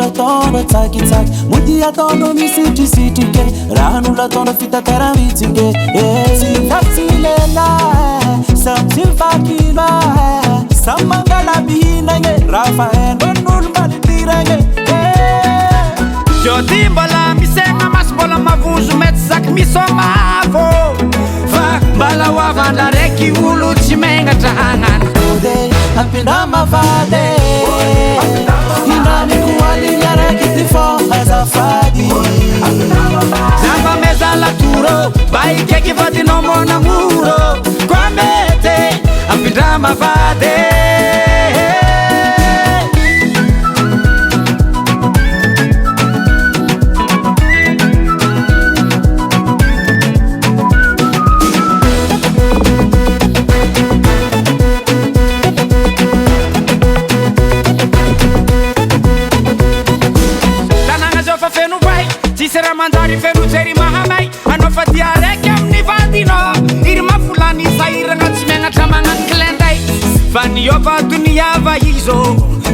ataonao tsakitsaky mody ataonao misitrisitry ke rahan'olo ataonao fitateramitsy ke tsy vatsy lela samy tsy vakila samy mangala mihinagny raha fa haindraon'olo malitiragny Jody mbola misegna masy mbola mavozo mety zaky misomavo fa mbala hoavandra raiky olo tsy megnatra hagnano ampindra mavady indraniky hoaligny araiky ty fô azafady zamba meza latoro mba ikeky vadinao monamoro koa mety ampindra mavady Sera manjary feno jery mahamay anao fa dia raiky amin'ny vadinao iry mafolany sahiragna tsy miagnatra magnano kilenday fa niova doniava izo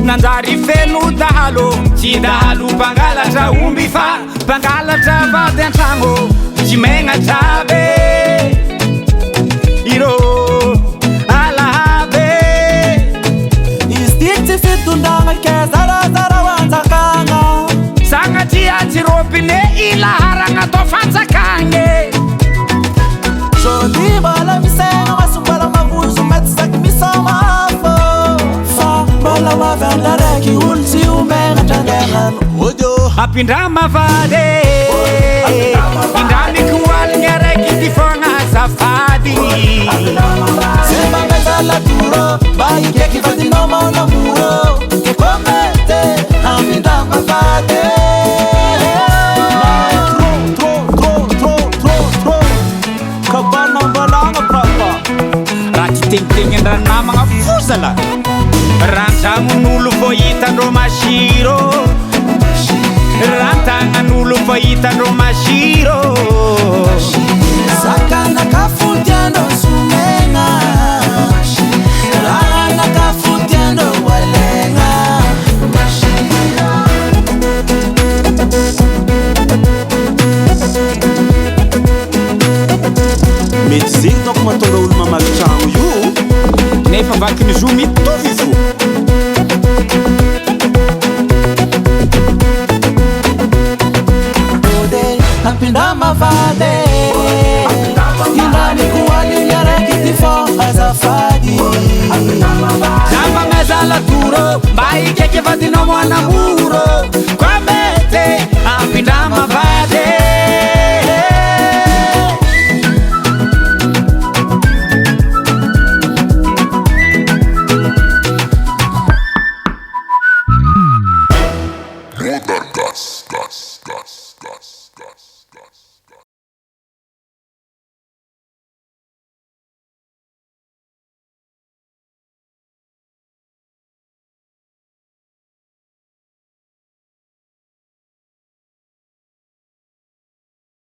nanjary feno dahalo tsy dahalo mpangalatra omby fa mpangalatra vady an-tragno tsy megnatra be irô alabe izy ty tsy fitondragna ke zarazara hoanjakagna sanatria tsy robine ilaharagna atao fanjakagny Jody mbola misegna maso mbola mavozo mety zaky misomafo fa mbola hoavandra raiky olo tsy omegnatra andehanano odio apindra mavady indramiky hoaligny araiky ty fogna azafady semba mezalatoro mba ikeky vadinao monamoro ke komete ampindra mavady tegnitegny andranamagna fozala randragnon'olo vo hitandrô masiro rantagnan'olo vo hitandrô masiro sakanaka fotiandrô somegna rahanaka fotiandrô walegna mety zegny donko mahatonga olo mamaky tragno io nefa vakiny zo mitovy fo ampindra mavady indraniky hoaligny araiky ty fô azafady zamba meza latoro mba ikeky vadinao monamoro koa mety ampindra mavady More than gas.